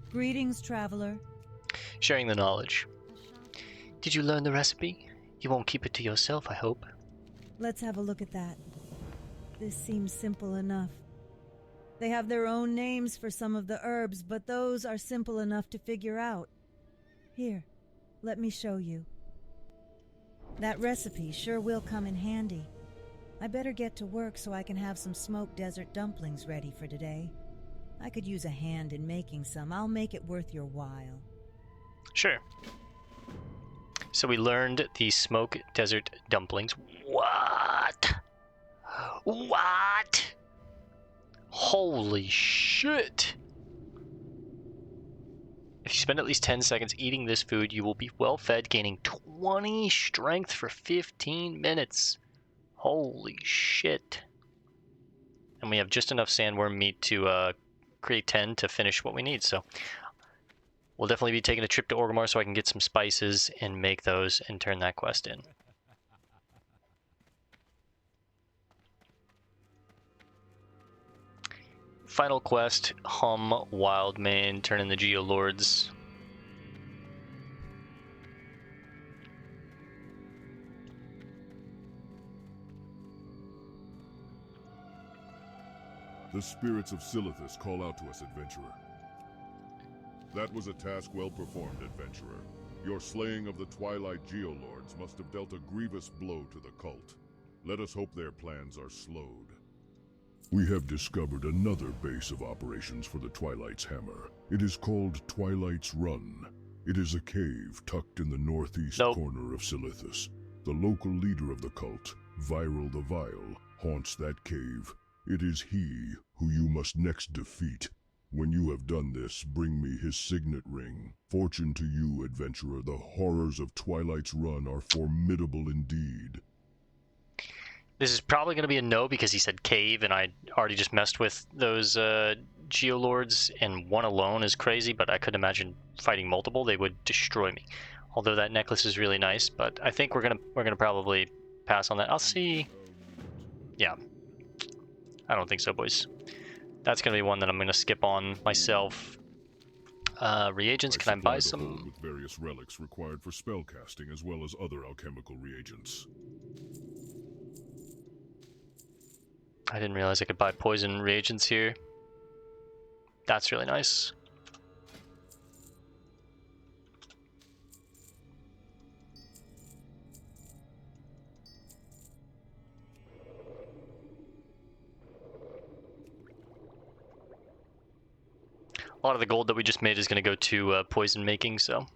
S4: Greetings, traveler.
S1: Sharing the knowledge. Did you learn the recipe? You won't keep it to yourself, I hope.
S4: Let's have a look at that. This seems simple enough. They have their own names for some of the herbs, but those are simple enough to figure out. Here, let me show you. That recipe sure will come in handy. I better get to work so I can have some smoked desert dumplings ready for today. I could use a hand in making some. I'll make it worth your while.
S1: Sure. So we learned the smoked desert dumplings. What? What? Holy shit. If you spend at least 10 seconds eating this food, you will be well fed, gaining 20 strength for 15 minutes. Holy shit. And we have just enough sandworm meat to create 10 to finish what we need. So we'll definitely be taking a trip to Orgrimmar so I can get some spices and make those and turn that quest in. Final quest, Hum Wildmane, turn in the Geolords.
S5: The spirits of Silithus call out to us, adventurer. That was a task well performed, adventurer. Your slaying of the Twilight Geolords must have dealt a grievous blow to the cult. Let us hope their plans are slowed. We have discovered another base of operations for the Twilight's Hammer. It is called Twilight's Run. It is a cave tucked in the northeast corner of Silithus. The local leader of the cult, Viral the Vile, haunts that cave. It is he who you must next defeat. When you have done this, bring me his signet ring. Fortune to you, adventurer. The horrors of Twilight's Run are formidable indeed.
S1: This is probably going to be a no because he said cave, and I already just messed with those Geolords, and one alone is crazy, but I couldn't imagine fighting multiple. They would destroy me. Although that necklace is really nice, but I think we're gonna probably pass on that. I'll see. Yeah, I don't think so, boys. That's gonna be one that I'm gonna skip on myself. Reagents, can I buy
S5: supplied the hold
S1: some?
S5: with various relics required for spellcasting as well as other alchemical reagents.
S1: I didn't realize I could buy poison reagents here. That's really nice. A lot of the gold that we just made is going to go to poison making, so.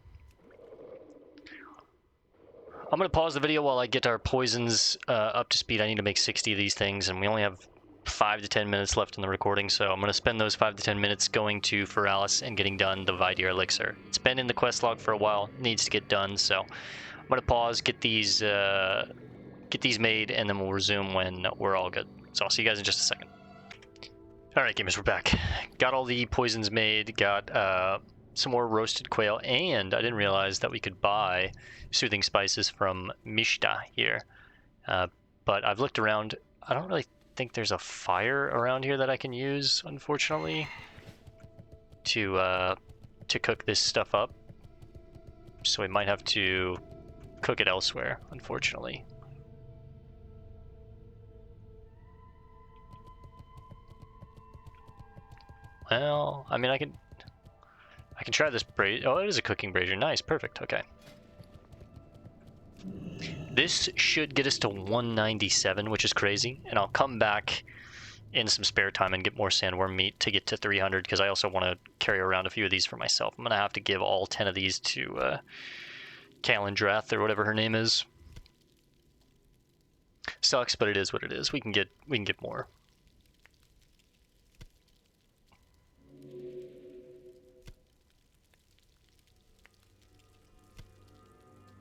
S1: I'm going to pause the video while I get our poisons up to speed. I need to make 60 of these things, and we only have 5 to 10 minutes left in the recording, so I'm going to spend those 5 to 10 minutes going to Feralis and getting done the Vidyr elixir. It's been in the quest log for a while, needs to get done, so I'm going to pause, get these made, and then we'll resume when we're all good. So I'll see you guys in just a second. Alright gamers, we're back. Got all the poisons made, got some more roasted quail, and I didn't realize that we could buy soothing spices from Mishta here. But I've looked around, I don't really think there's a fire around here that I can use, unfortunately, to cook this stuff up. So we might have to cook it elsewhere, unfortunately. Well, I mean, I can try this brazier. Oh, it is a cooking brazier. Nice, perfect. Okay. This should get us to 197, which is crazy. And I'll come back in some spare time and get more sandworm meat to get to 300, because I also want to carry around a few of these for myself. I'm going to have to give all 10 of these to Kalindrath, or whatever her name is. Sucks, but it is what it is. We can get more.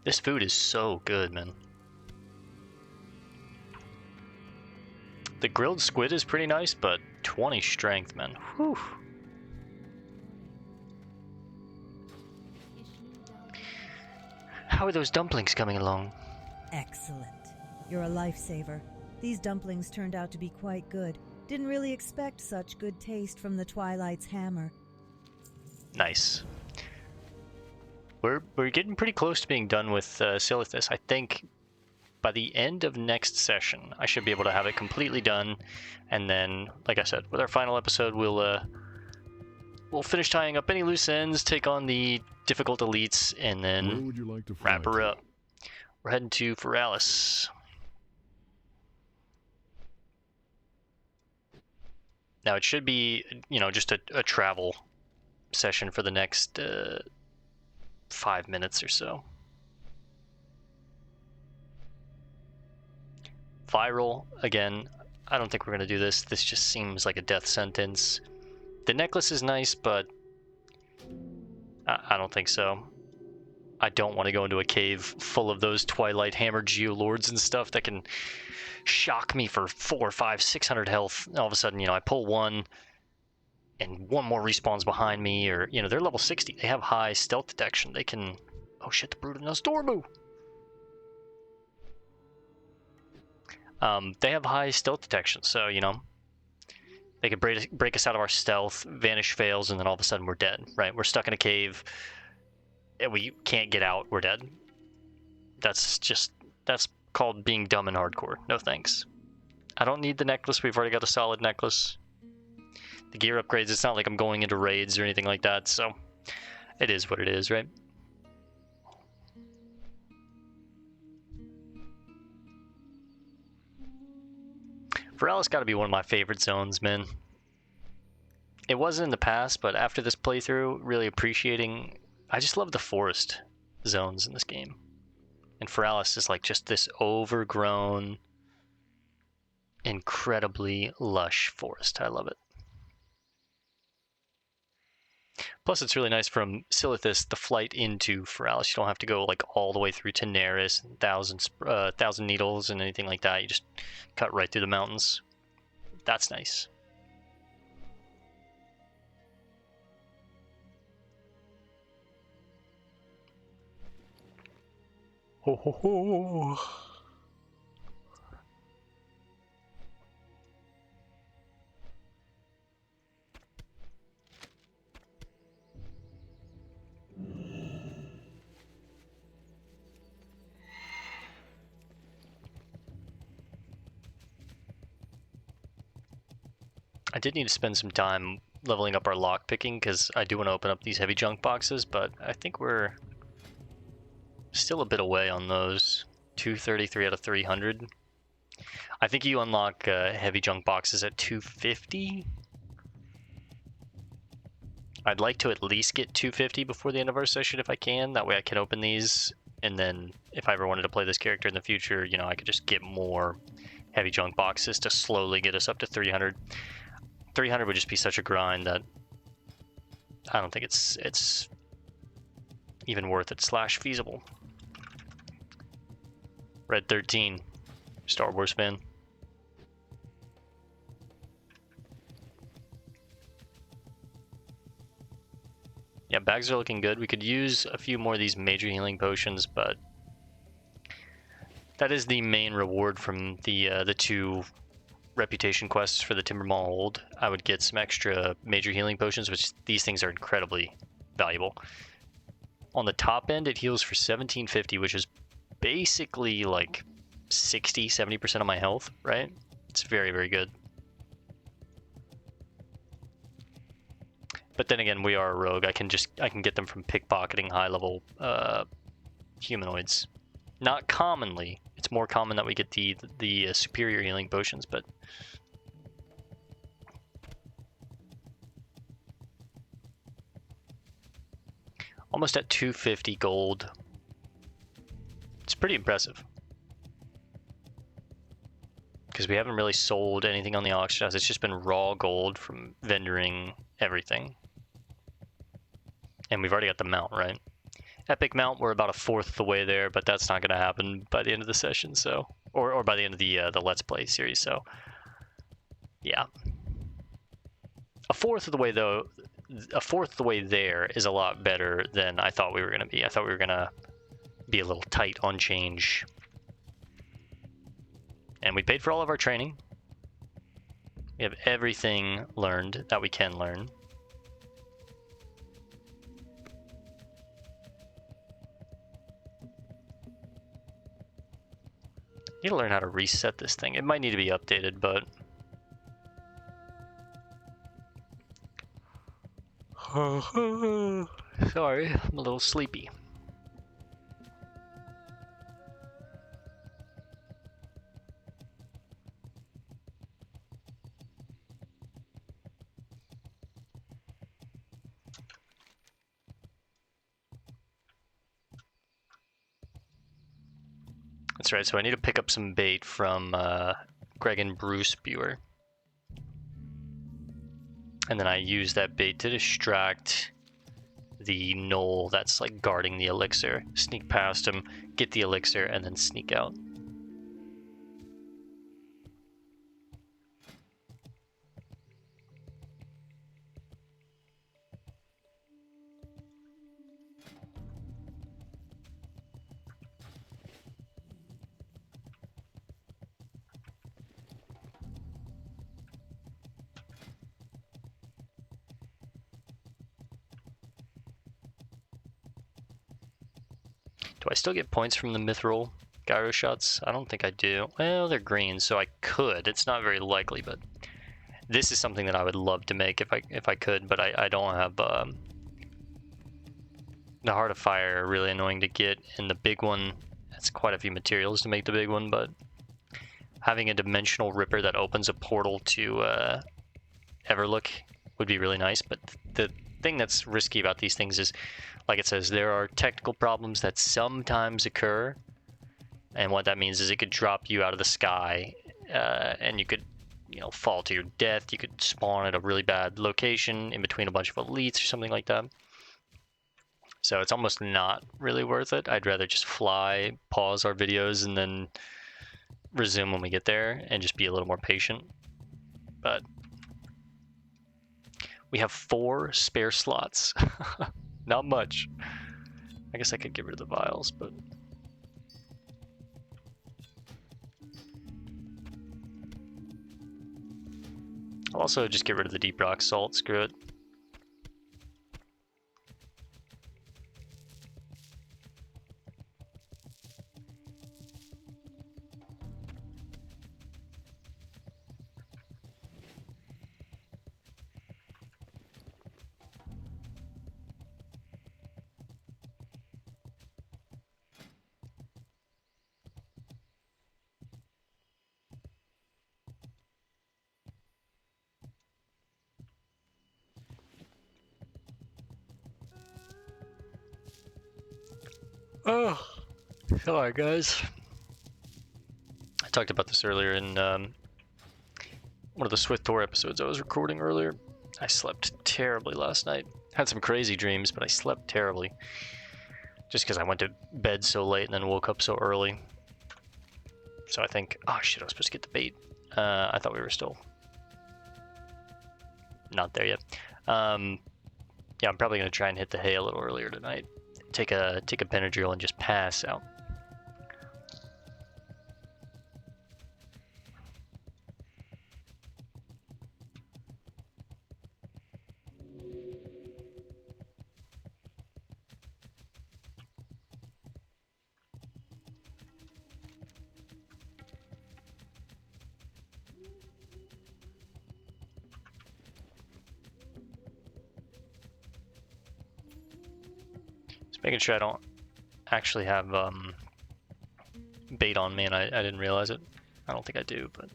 S1: This food is so good, man. The grilled squid is pretty nice, but 20 strength, man. Whew. How are those dumplings coming along?
S4: Excellent. You're a lifesaver. These dumplings turned out to be quite good. Didn't really expect such good taste from the Twilight's hammer.
S1: Nice. We're getting pretty close to being done with Silithus. I think by the end of next session, I should be able to have it completely done, and then, like I said, with our final episode, we'll finish tying up any loose ends, take on the difficult elites, and then
S5: Where would you like to
S1: wrap her
S5: to?
S1: up. We're heading to Feralis. Now it should be, just a travel session for the next 5 minutes or so. Viral, again, I don't think we're going to do this. This just seems like a death sentence. The necklace is nice, but I don't think so. I don't want to go into a cave full of those Twilight Hammer Geolords and stuff that can shock me for 400, 500, 600 health. All of a sudden, I pull one and one more respawns behind me, or, they're level 60. They have high stealth detection. They can... Oh shit, the Brood of Nosdormu! They have high stealth detection, so, they could break us out of our stealth, vanish fails, and then all of a sudden we're dead, right? We're stuck in a cave, and we can't get out, we're dead. That's called being dumb and hardcore. No thanks. I don't need the necklace, we've already got a solid necklace. The gear upgrades, it's not like I'm going into raids or anything like that, so it is what it is, right? Feralis got to be one of my favorite zones, man. It wasn't in the past, but after this playthrough, really appreciating... I just love the forest zones in this game. And Feralis is like just this overgrown, incredibly lush forest. I love it. Plus, it's really nice from Silithus, the flight into Feralis. You don't have to go like all the way through to Neris, Thousand Needles, and anything like that. You just cut right through the mountains. That's nice. Ho ho ho. I did need to spend some time leveling up our lock picking because I do want to open up these heavy junk boxes, but I think we're still a bit away on those. 233 out of 300. I think you unlock heavy junk boxes at 250. I'd like to at least get 250 before the end of our session if I can. That way I can open these, and then if I ever wanted to play this character in the future, you know, I could just get more heavy junk boxes to slowly get us up to 300. 300 would just be such a grind that I don't think it's even worth it / feasible. Red 13, Star Wars fan. Yeah, bags are looking good. We could use a few more of these major healing potions, but that is the main reward from the 2 reputation quests for the Timber Mall Hold. I would get some extra major healing potions, which these things are incredibly valuable. On the top end, it heals for 1750, which is basically like 60-70% of my health, right? It's very, very good. But then again, we are a rogue. I can get them from pickpocketing high-level humanoids. Not commonly. It's more common that we get the superior healing potions, but almost at 250 gold. It's pretty impressive. Because we haven't really sold anything on the auction house. It's just been raw gold from vendoring everything. And we've already got the mount, right? Epic mount, we're about 1/4 the way there, but that's not going to happen by the end of the session, so... Or by the end of the Let's Play series, so... Yeah. 1/4 of the way, though... 1/4 of the way there is a lot better than I thought we were going to be. I thought we were going to be a little tight on change. And we paid for all of our training. We have everything learned that we can learn. Need to learn how to reset this thing. It might need to be updated, but... Sorry, I'm a little sleepy. That's right, so I need to pick up some bait from Greg and Bruce Buer. And then I use that bait to distract the gnoll that's like guarding the elixir. Sneak past him, get the elixir, and then sneak out. Do I still get points from the mithril gyro shots? I don't think I do. Well, they're green, so I could. It's not very likely, but this is something that I would love to make if I could, but I don't have the Heart of Fire. Really annoying to get, and the big one, that's quite a few materials to make the big one, but having a dimensional ripper that opens a portal to Everlook would be really nice. But the thing that's risky about these things is, like it says, there are technical problems that sometimes occur, and what that means is it could drop you out of the sky, and you could, you know, fall to your death. You could spawn at a really bad location in between a bunch of elites or something like that. So it's almost not really worth it. I'd rather just fly, pause our videos, and then resume when we get there, and just be a little more patient. But we have 4 spare slots. Not much. I guess I could get rid of the vials, but I'll also just get rid of the deep rock salt. Screw it. Oh, alright guys. I talked about this earlier in one of the Swift Tour episodes I was recording earlier. I slept terribly last night. Had some crazy dreams, but I slept terribly. Just because I went to bed so late and then woke up so early. So I think, oh shit, I was supposed to get the bait. I thought we were still not there yet. Yeah, I'm probably going to try and hit the hay a little earlier tonight. Take a Benadryl and just pass out. Making sure I don't actually have bait on me, and I didn't realize it. I don't think I do, but...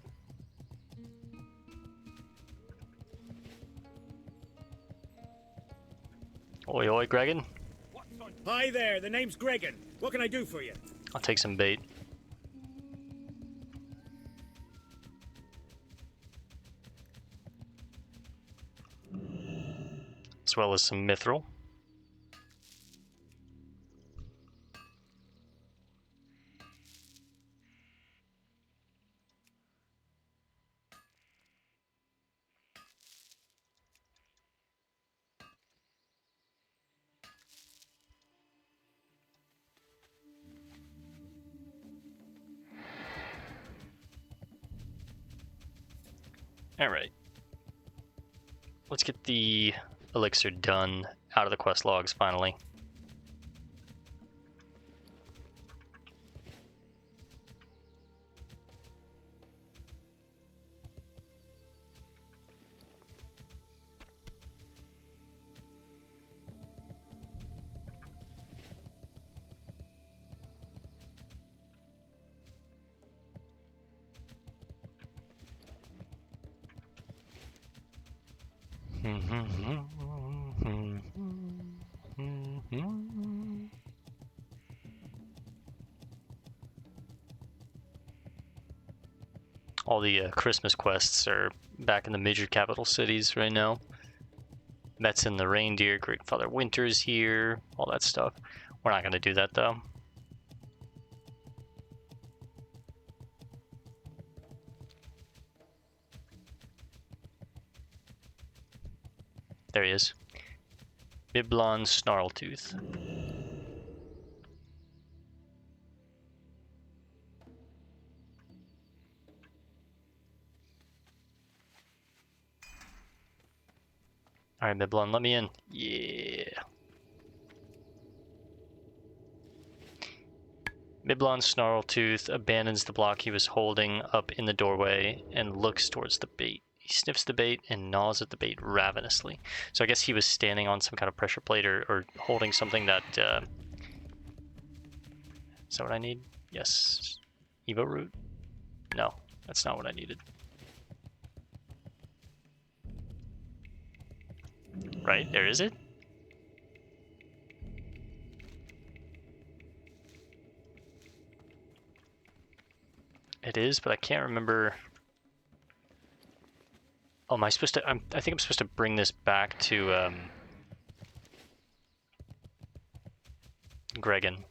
S1: Oi, oi, Gregan.
S6: Hi there, the name's Gregan. What can I do for you?
S1: I'll take some bait. As well as some mithril. Alright. Let's get the elixir done out of the quest logs finally. All the Christmas quests are back in the major capital cities right now. That's in the reindeer, Great Father Winter's here, all that stuff. We're not going to do that though. There he is. Biblon Snarltooth. Alright, Biblon, let me in. Yeah. Biblon Snarltooth abandons the block he was holding up in the doorway and looks towards the bait. He sniffs the bait and gnaws at the bait ravenously. So I guess he was standing on some kind of pressure plate or holding something that... Is that what I need? Yes. Evo root? No, that's not what I needed. Right, there is it? It is, but I can't remember... Oh, am I supposed to... I think I'm supposed to bring this back to, Gregan.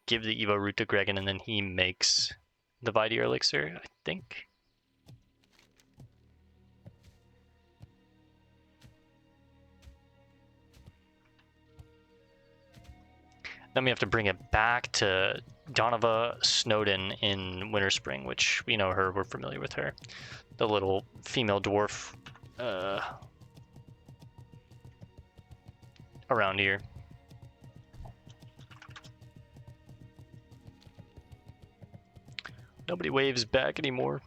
S1: Give the Evo root to Gregan, and then he makes the Vidier elixir, I think. Then we have to bring it back to Donovan Snowden in Winter Spring, which we know her, we're familiar with her. The little female dwarf around here. Nobody waves back anymore.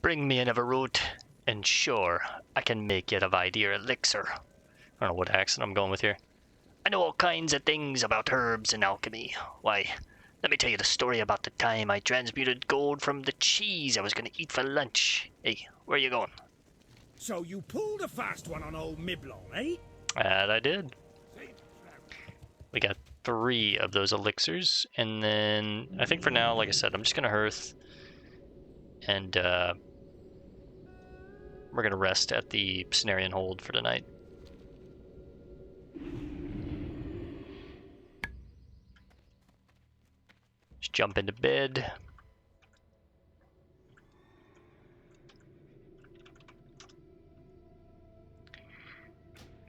S1: Bring me another root, and sure, I can make it a idea elixir. I don't know what accent I'm going with here. I know all kinds of things about herbs and alchemy. Why, let me tell you the story about the time I transmuted gold from the cheese I was going to eat for lunch. Hey, where you going?
S6: So you pulled a fast one on old Miblon, eh?
S1: That I did. We got 3 of those elixirs, and then I think for now, like I said, I'm just going to hearth, and we're going to rest at the Cenarian Hold for tonight. Just jump into bed.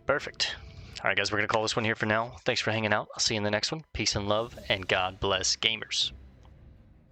S1: Perfect. All right, guys, we're going to call this one here for now. Thanks for hanging out. I'll see you in the next one. Peace and love, and God bless gamers.